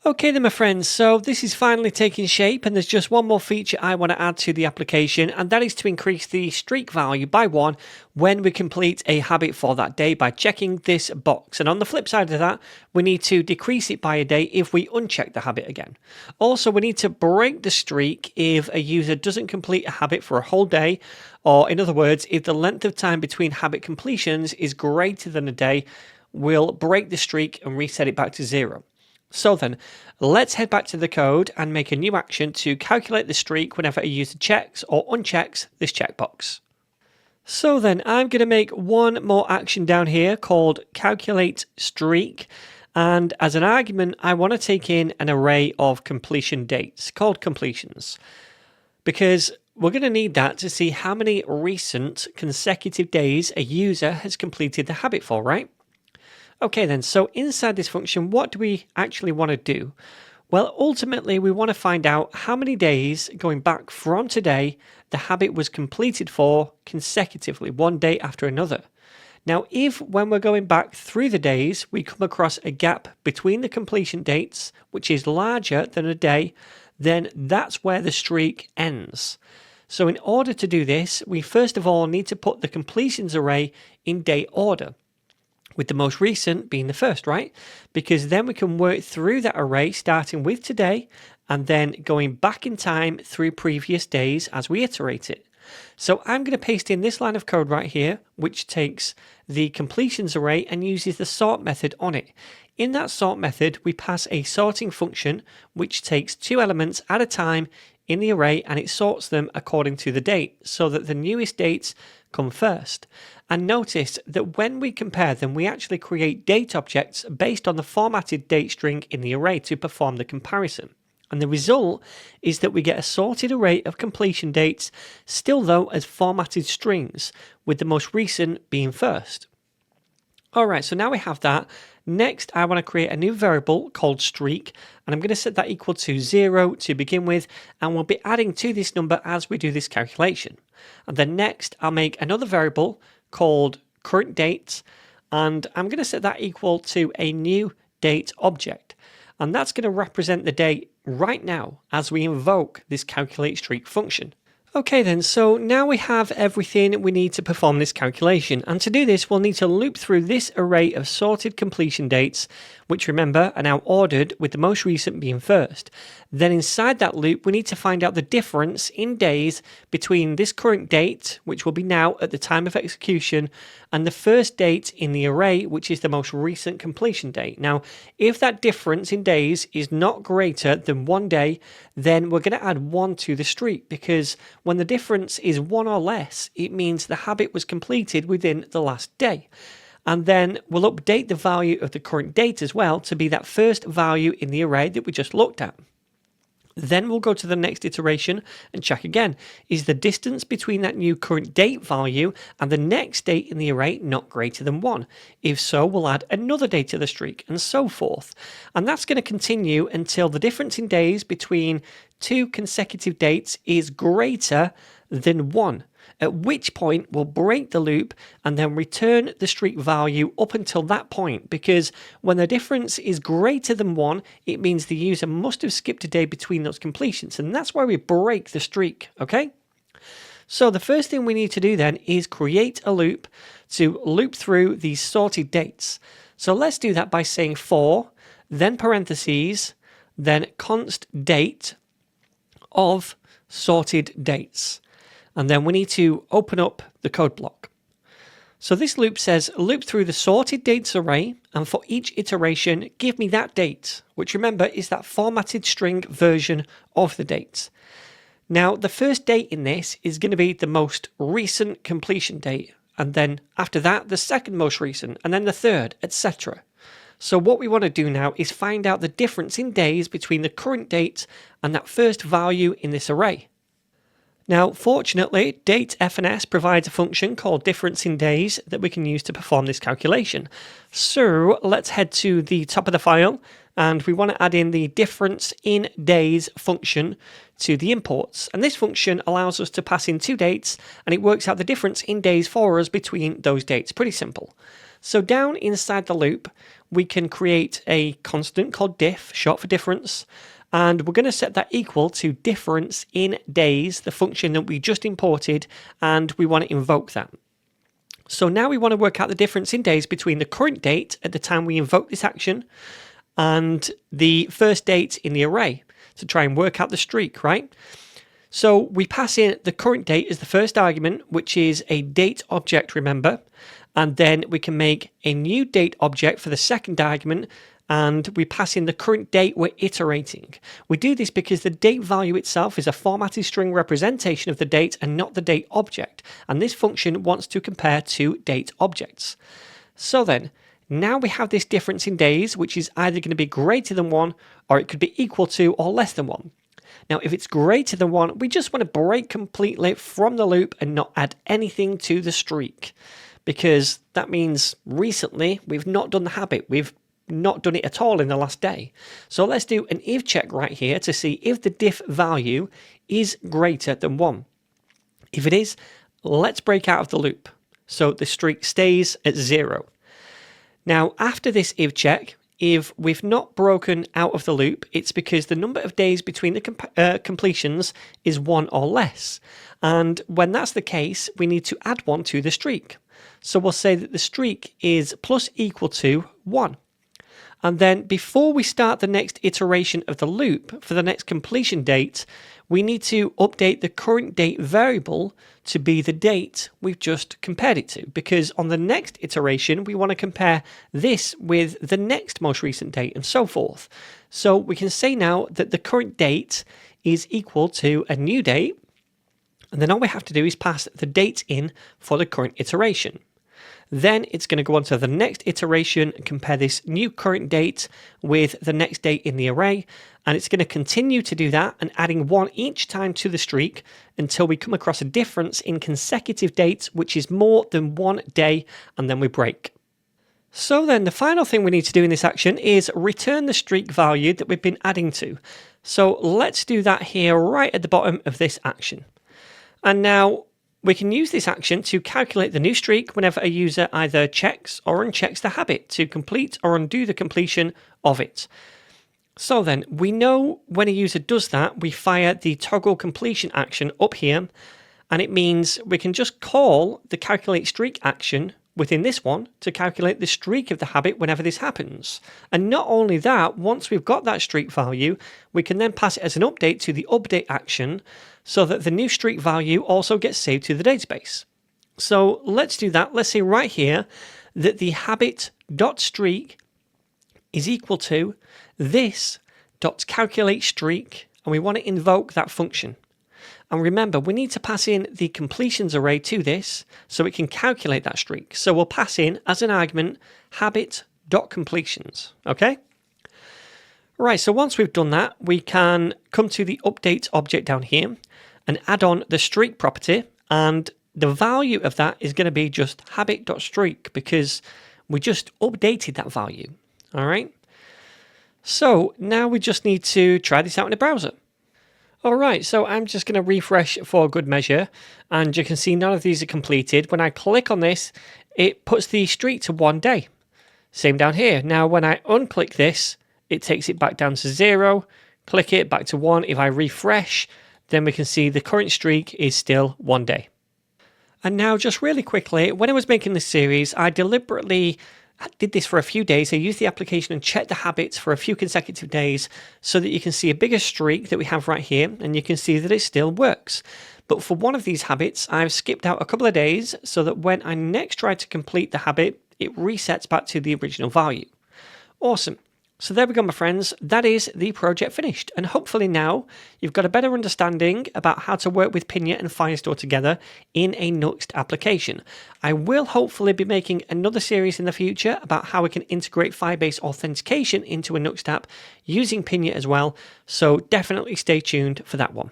Okay then my friends, so this is finally taking shape and there's just one more feature I want to add to the application, and that is to increase the streak value by 1 when we complete a habit for that day by checking this box. And on the flip side of that, we need to decrease it by a day if we uncheck the habit again. Also, we need to break the streak if a user doesn't complete a habit for a whole day, or in other words, if the length of time between habit completions is greater than a day, we'll break the streak and reset it back to 0. So then, let's head back to the code and make a new action to calculate the streak whenever a user checks or unchecks this checkbox. So then, I'm going to make one more action down here called calculate streak, and as an argument, I want to take in an array of completion dates called completions, because we're going to need that to see how many recent consecutive days a user has completed the habit for, right? Okay then, so inside this function, what do we actually want to do? Well, ultimately, we want to find out how many days going back from today the habit was completed for consecutively, one day after another. Now, if when we're going back through the days, we come across a gap between the completion dates, which is larger than a day, then that's where the streak ends. So in order to do this, we first of all need to put the completions array in date order, with the most recent being the first, right? Because then we can work through that array starting with today and then going back in time through previous days as we iterate it. So I'm going to paste in this line of code right here, which takes the completions array and uses the sort method on it. In that sort method, we pass a sorting function which takes 2 elements at a time in the array and it sorts them according to the date so that the newest dates come first. And notice that when we compare them, we actually create date objects based on the formatted date string in the array to perform the comparison. And the result is that we get a sorted array of completion dates, still though as formatted strings, with the most recent being first. Alright, so now we have that. Next, I want to create a new variable called streak, and I'm going to set that equal to 0 to begin with, and we'll be adding to this number as we do this calculation. And then next, I'll make another variable called current date, and I'm going to set that equal to a new date object, and that's going to represent the date right now as we invoke this calculate streak function. Okay then, so now we have everything we need to perform this calculation, and to do this we'll need to loop through this array of sorted completion dates, which remember are now ordered with the most recent being first. Then inside that loop we need to find out the difference in days between this current date, which will be now at the time of execution, and the first date in the array, which is the most recent completion date. Now, if that difference in days is not greater than 1 day, then we're going to add 1 to the streak, because when the difference is 1 or less, it means the habit was completed within the last day. And then we'll update the value of the current date as well to be that first value in the array that we just looked at. Then we'll go to the next iteration and check again. Is the distance between that new current date value and the next date in the array not greater than 1? If so, we'll add another day to the streak, and so forth. And that's going to continue until the difference in days between 2 consecutive dates is greater than 1. At which point we'll break the loop and then return the streak value up until that point, because when the difference is greater than 1, it means the user must have skipped a day between those completions, and that's why we break the streak, okay? So the first thing we need to do then is create a loop to loop through these sorted dates. So let's do that by saying for, then parentheses, then const date of sorted dates. And then we need to open up the code block. So this loop says loop through the sorted dates array, and for each iteration give me that date, which remember is that formatted string version of the date. Now the first date in this is going to be the most recent completion date, and then after that the second most recent, and then the third, etc. So what we want to do now is find out the difference in days between the current date and that first value in this array. Now, fortunately, datefns provides a function called difference in days that we can use to perform this calculation. So let's head to the top of the file, and we want to add in the difference in days function to the imports. And this function allows us to pass in 2 dates, and it works out the difference in days for us between those dates. Pretty simple. So down inside the loop, we can create a constant called diff, short for difference, and we're going to set that equal to difference in days, the function that we just imported, and we want to invoke that. So now we want to work out the difference in days between the current date at the time we invoke this action and the first date in the array to try and work out the streak, right? So we pass in the current date as the first argument, which is a date object, remember, and then we can make a new date object for the second argument, and we pass in the current date we're iterating. We do this because the date value itself is a formatted string representation of the date and not the date object, and this function wants to compare two date objects. So then, now we have this difference in days, which is either going to be greater than 1, or it could be equal to or less than 1. Now, if it's greater than 1, we just want to break completely from the loop and not add anything to the streak, because that means recently we've not done the habit. We've not done it at all in the last day. So let's do an if check right here to see if the diff value is greater than 1. If it is, let's break out of the loop. So the streak stays at 0. Now, after this if check, if we've not broken out of the loop, it's because the number of days between the completions is 1 or less. And when that's the case, we need to add 1 to the streak. So we'll say that the streak is plus equal to 1. And then before we start the next iteration of the loop for the next completion date, we need to update the current date variable to be the date we've just compared it to, because on the next iteration, we want to compare this with the next most recent date and so forth. So we can say now that the current date is equal to a new date, and then all we have to do is pass the date in for the current iteration. Then it's going to go on to the next iteration and compare this new current date with the next date in the array. And it's going to continue to do that and adding 1 each time to the streak until we come across a difference in consecutive dates, which is more than 1 day, and then we break. So then the final thing we need to do in this action is return the streak value that we've been adding to. So let's do that here right at the bottom of this action. And now we can use this action to calculate the new streak whenever a user either checks or unchecks the habit to complete or undo the completion of it. So then, we know when a user does that, we fire the toggle completion action up here, and it means we can just call the calculate streak action within this one to calculate the streak of the habit whenever this happens. And not only that, once we've got that streak value, we can then pass it as an update to the update action so that the new streak value also gets saved to the database. So let's do that. Let's say right here that the habit.streak is equal to this.calculateStreak, and we want to invoke that function. And remember, we need to pass in the completions array to this so it can calculate that streak. So we'll pass in as an argument habit.completions. Okay? Right, so once we've done that, we can come to the update object down here and add on the streak property, and the value of that is going to be just habit.streak because we just updated that value. All right? So now we just need to try this out in a browser. All right, so I'm just going to refresh for good measure, and you can see none of these are completed. When I click on this, it puts the streak to 1 day. Same down here. Now, when I unclick this, it takes it back down to 0. Click it back to 1. If I refresh, then we can see the current streak is still 1 day. And now, just really quickly, when I was making this series, I deliberately did this for a few days. I used the application and checked the habits for a few consecutive days so that you can see a bigger streak that we have right here, and you can see that it still works. But for one of these habits, I've skipped out a couple of days so that when I next try to complete the habit, it resets back to the original value. Awesome. So there we go, my friends. That is the project finished. And hopefully now you've got a better understanding about how to work with Pinia and Firestore together in a Nuxt application. I will hopefully be making another series in the future about how we can integrate Firebase authentication into a Nuxt app using Pinia as well. So definitely stay tuned for that one.